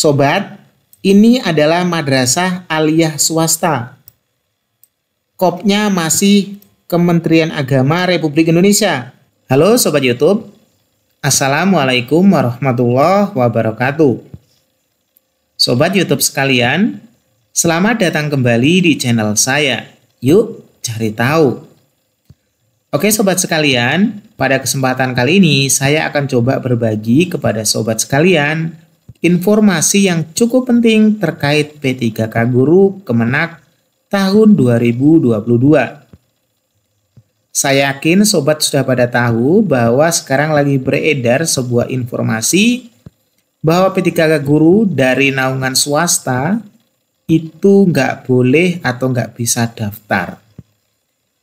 Sobat, ini adalah madrasah aliyah swasta. Kopnya masih Kementerian Agama Republik Indonesia. Halo Sobat YouTube, Assalamualaikum warahmatullahi wabarakatuh. Sobat YouTube sekalian, selamat datang kembali di channel saya. Yuk cari tahu. Oke Sobat sekalian, pada kesempatan kali ini saya akan coba berbagi kepada Sobat sekalian informasi yang cukup penting terkait P3K Guru Kemenak tahun 2022. Saya yakin Sobat sudah pada tahu bahwa sekarang lagi beredar sebuah informasi bahwa P3K Guru dari naungan swasta itu nggak boleh atau nggak bisa daftar.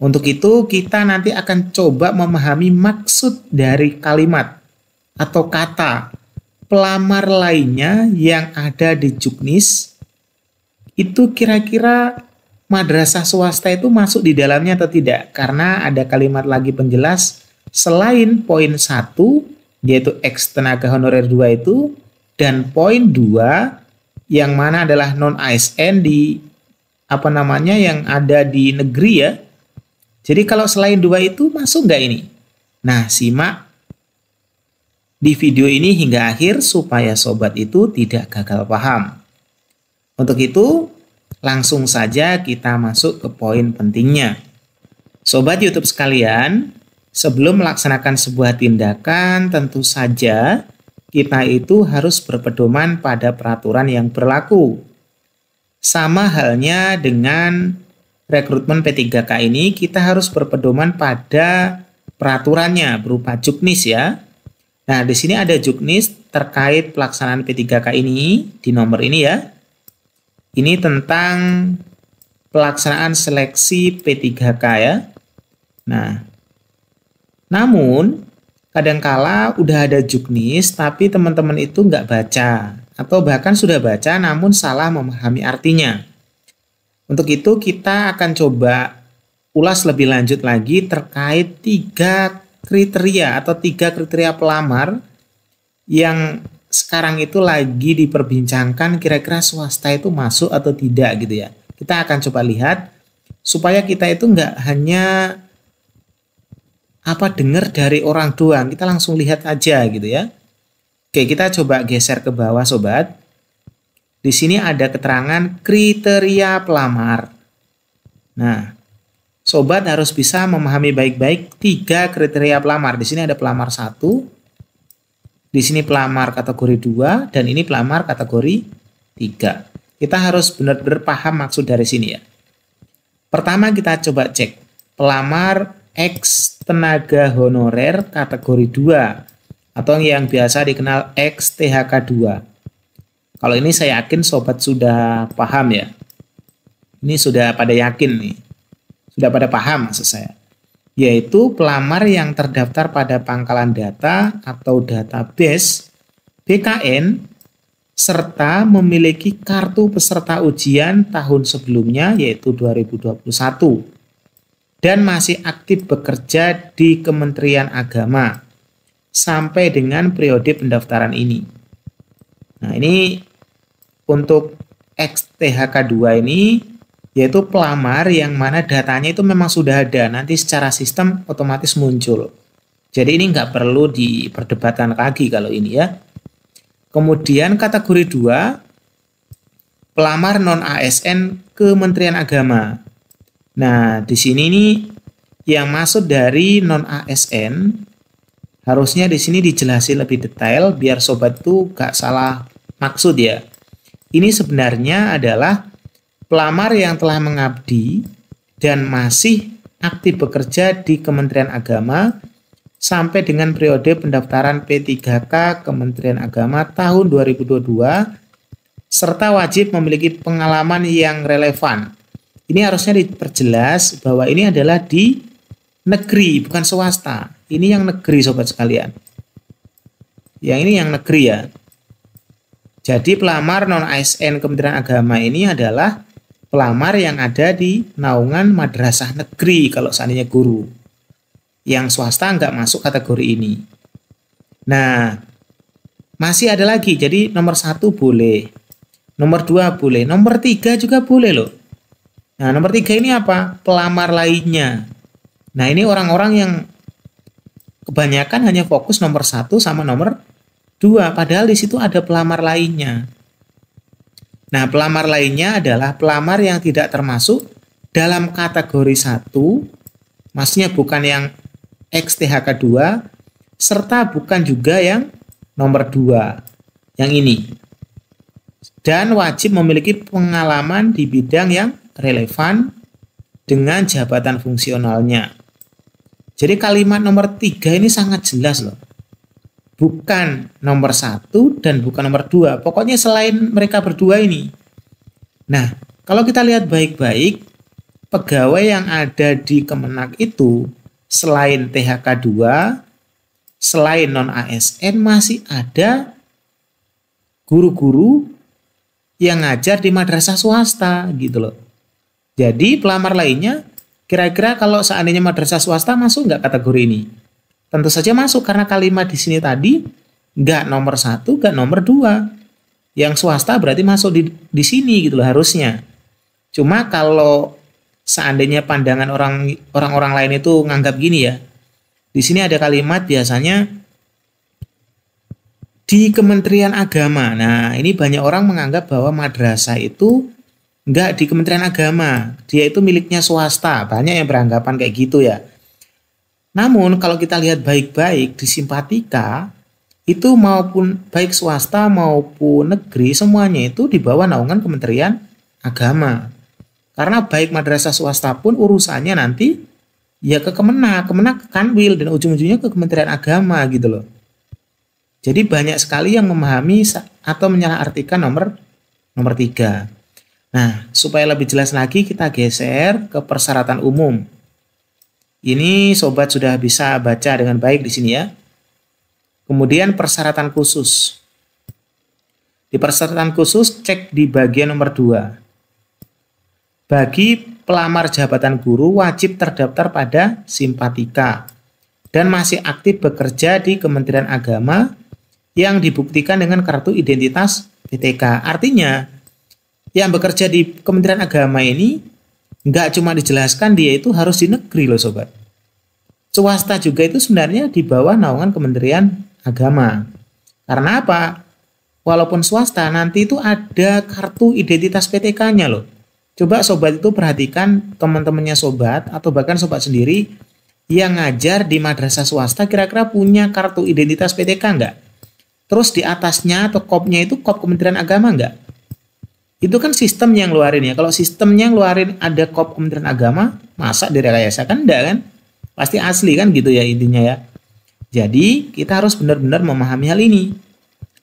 Untuk itu kita nanti akan coba memahami maksud dari kalimat atau kata pelamar lainnya yang ada di Juknis. Itu kira-kira madrasah swasta itu masuk di dalamnya atau tidak? Karena ada kalimat lagi penjelas selain poin 1 yaitu ex tenaga honorer 2 itu, dan poin 2 yang mana adalah non ASN di yang ada di negeri ya. Jadi kalau selain 2 itu masuk nggak ini? Nah, simak di video ini hingga akhir supaya sobat itu tidak gagal paham. Untuk itu, langsung saja kita masuk ke poin pentingnya. Sobat YouTube sekalian, sebelum melaksanakan sebuah tindakan, tentu saja kita itu harus berpedoman pada peraturan yang berlaku. Sama halnya dengan rekrutmen P3K ini, kita harus berpedoman pada peraturannya berupa Juknis ya. Nah, di sini ada Juknis terkait pelaksanaan P3K ini di nomor ini ya. Ini tentang pelaksanaan seleksi P3K ya. Nah, namun kadangkala udah ada Juknis tapi teman-teman itu nggak baca atau bahkan sudah baca namun salah memahami artinya. Untuk itu kita akan coba ulas lebih lanjut lagi terkait 3 kriteria atau 3 kriteria pelamar yang sekarang itu lagi diperbincangkan kira-kira swasta itu masuk atau tidak gitu ya. Kita akan coba lihat supaya kita itu nggak hanya dengar dari orang doang, kita langsung lihat aja gitu ya. Oke, kita coba geser ke bawah sobat. Di sini ada keterangan kriteria pelamar. Nah, sobat harus bisa memahami baik-baik 3 kriteria pelamar. Di sini ada pelamar 1, di sini pelamar kategori 2, dan ini pelamar kategori 3. Kita harus benar-benar paham maksud dari sini ya. Pertama kita coba cek pelamar ex tenaga honorer kategori 2 atau yang biasa dikenal ex THK 2. Kalau ini saya yakin sobat sudah paham ya. Ini sudah pada yakin nih. Sudah pada paham maksud saya. Yaitu pelamar yang terdaftar pada pangkalan data atau database BKN serta memiliki kartu peserta ujian tahun sebelumnya yaitu 2021 dan masih aktif bekerja di Kementerian Agama sampai dengan periode pendaftaran ini. Nah, ini untuk XTHK2 ini yaitu pelamar yang mana datanya itu memang sudah ada, nanti secara sistem otomatis muncul. Jadi ini nggak perlu diperdebatkan lagi kalau ini ya. Kemudian kategori 2, pelamar non-ASN Kementerian Agama. Nah, di sini nih yang masuk dari non-ASN harusnya di sini dijelasin lebih detail biar sobat tuh nggak salah maksud ya. Ini sebenarnya adalah pelamar yang telah mengabdi dan masih aktif bekerja di Kementerian Agama sampai dengan periode pendaftaran P3K Kementerian Agama tahun 2022 serta wajib memiliki pengalaman yang relevan. Ini harusnya diperjelas bahwa ini adalah di negeri bukan swasta. Ini yang negeri sobat sekalian. Yang ini yang negeri ya. Jadi pelamar non-ASN Kementerian Agama ini adalah pelamar yang ada di naungan madrasah negeri kalau seandainya guru. Yang swasta nggak masuk kategori ini. Nah, Masih ada lagi, jadi nomor 1 boleh, nomor 2 boleh, nomor 3 juga boleh loh. Nah, nomor 3 ini apa? Pelamar lainnya. Nah, ini orang-orang yang kebanyakan hanya fokus nomor 1 sama nomor 2, padahal di situ ada pelamar lainnya. Nah, pelamar lainnya adalah pelamar yang tidak termasuk dalam kategori 1, maksudnya bukan yang XTHK2, serta bukan juga yang nomor 2, yang ini. Dan wajib memiliki pengalaman di bidang yang relevan dengan jabatan fungsionalnya. Jadi kalimat nomor 3 ini sangat jelas loh. Bukan nomor 1 dan bukan nomor 2. Pokoknya selain mereka berdua ini. Nah, kalau kita lihat baik-baik, pegawai yang ada di Kemenak itu selain THK2, selain non-ASN masih ada guru-guru yang ngajar di madrasah swasta gitu loh. Jadi pelamar lainnya kira-kira kalau seandainya madrasah swasta masuk nggak kategori ini? Tentu saja masuk karena kalimat di sini tadi nggak nomor 1, nggak nomor 2. Yang swasta berarti masuk di sini gitu loh harusnya. Cuma kalau seandainya pandangan orang-orang lain itu nganggap gini ya. Di sini ada kalimat biasanya di Kementerian Agama. Nah, ini banyak orang menganggap bahwa madrasah itu enggak di Kementerian Agama. Dia itu miliknya swasta. Banyak yang beranggapan kayak gitu ya. Namun, kalau kita lihat baik-baik di Simpatika, itu maupun baik swasta maupun negeri, semuanya itu di bawah naungan Kementerian Agama. Karena baik madrasah swasta pun urusannya nanti ya ke Kemenak ke Kanwil, dan ujung-ujungnya ke Kementerian Agama gitu loh. Jadi banyak sekali yang memahami atau menyalahartikan nomor 3. Nah, supaya lebih jelas lagi kita geser ke persyaratan umum. Ini sobat sudah bisa baca dengan baik di sini ya. Kemudian persyaratan khusus. Di persyaratan khusus cek di bagian nomor 2. Bagi pelamar jabatan guru wajib terdaftar pada Simpatika dan masih aktif bekerja di Kementerian Agama yang dibuktikan dengan kartu identitas PTK. Artinya, yang bekerja di Kementerian Agama ini nggak cuma dijelaskan dia itu harus di negeri loh sobat. Swasta juga itu sebenarnya di bawah naungan Kementerian Agama. Karena apa? Walaupun swasta nanti itu ada kartu identitas PTK-nya loh. Coba sobat itu perhatikan teman-temannya sobat atau bahkan sobat sendiri yang ngajar di madrasah swasta kira-kira punya kartu identitas PTK nggak? Terus di atasnya atau kopnya itu kop Kementerian Agama nggak? Itu kan sistem yang ngeluarin ya. Kalau sistemnya ngeluarin ada kop Kementerian Agama, masa direkayasa kan enggak kan? Pasti asli kan gitu ya intinya ya. Jadi kita harus benar-benar memahami hal ini.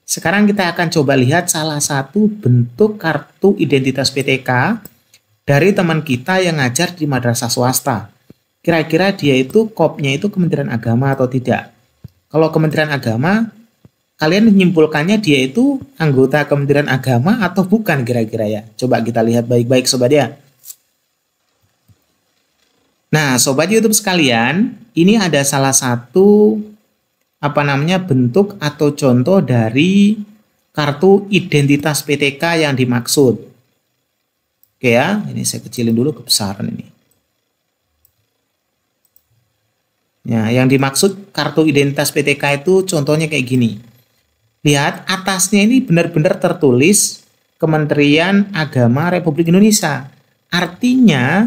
Sekarang kita akan coba lihat salah satu bentuk kartu identitas PTK dari teman kita yang ngajar di madrasah swasta. Kira-kira dia itu kopnya itu Kementerian Agama atau tidak? Kalau Kementerian Agama, kalian menyimpulkannya dia itu anggota Kementerian Agama atau bukan kira-kira ya? Coba kita lihat baik-baik sobat ya. Nah, sobat YouTube sekalian, ini ada salah satu bentuk atau contoh dari kartu identitas PTK yang dimaksud. Oke ya, ini saya kecilin dulu kebesaran ini. Ya, yang dimaksud kartu identitas PTK itu contohnya kayak gini. Lihat, atasnya ini benar-benar tertulis Kementerian Agama Republik Indonesia. Artinya,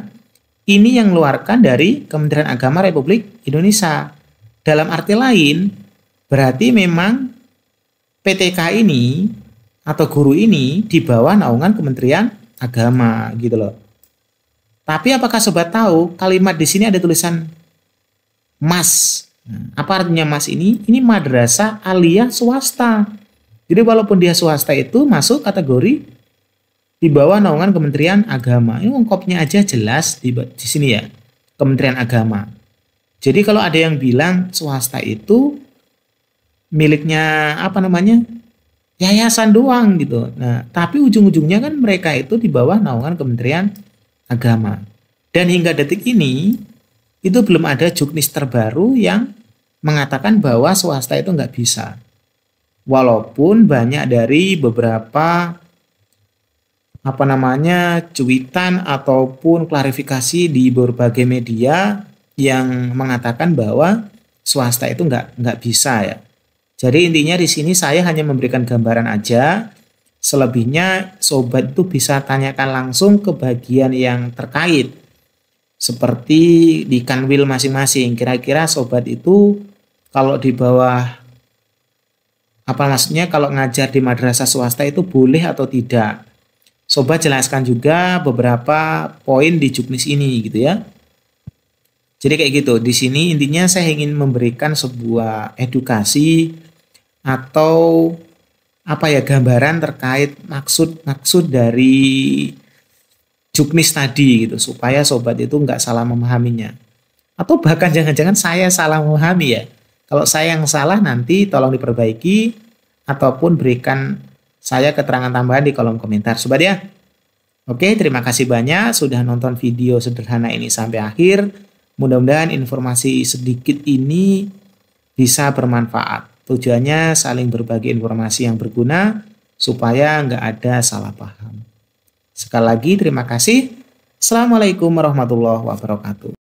ini yang mengeluarkan dari Kementerian Agama Republik Indonesia. Dalam arti lain, berarti memang PTK ini atau guru ini di bawah naungan Kementerian Agama gitu loh. Tapi apakah sobat tahu kalimat di sini ada tulisan MAS? Apa artinya MAS ini? Ini madrasah aliyah swasta. Jadi walaupun dia swasta itu masuk kategori di bawah naungan Kementerian Agama. Ini kopnya aja jelas di sini ya, Kementerian Agama. Jadi kalau ada yang bilang swasta itu miliknya yayasan doang gitu. Nah, tapi ujung-ujungnya kan mereka itu di bawah naungan Kementerian Agama. Dan hingga detik ini itu belum ada juknis terbaru yang mengatakan bahwa swasta itu nggak bisa. Walaupun banyak dari beberapa cuitan ataupun klarifikasi di berbagai media yang mengatakan bahwa swasta itu nggak bisa ya. Jadi intinya di sini saya hanya memberikan gambaran aja. Selebihnya sobat itu bisa tanyakan langsung ke bagian yang terkait. Seperti di kanwil masing-masing. Kira-kira sobat itu kalau di bawah kalau ngajar di madrasah swasta itu boleh atau tidak. Sobat jelaskan juga beberapa poin di juknis ini gitu ya. Jadi kayak gitu. Di sini intinya saya ingin memberikan sebuah edukasi atau gambaran terkait maksud dari juknis tadi gitu, supaya sobat itu nggak salah memahaminya. Atau bahkan jangan-jangan saya salah memahami ya. Kalau saya yang salah nanti tolong diperbaiki ataupun berikan saya keterangan tambahan di kolom komentar sobat ya. Oke, terima kasih banyak sudah nonton video sederhana ini sampai akhir. Mudah-mudahan informasi sedikit ini bisa bermanfaat. Tujuannya saling berbagi informasi yang berguna supaya nggak ada salah paham. Sekali lagi terima kasih. Assalamualaikum warahmatullahi wabarakatuh.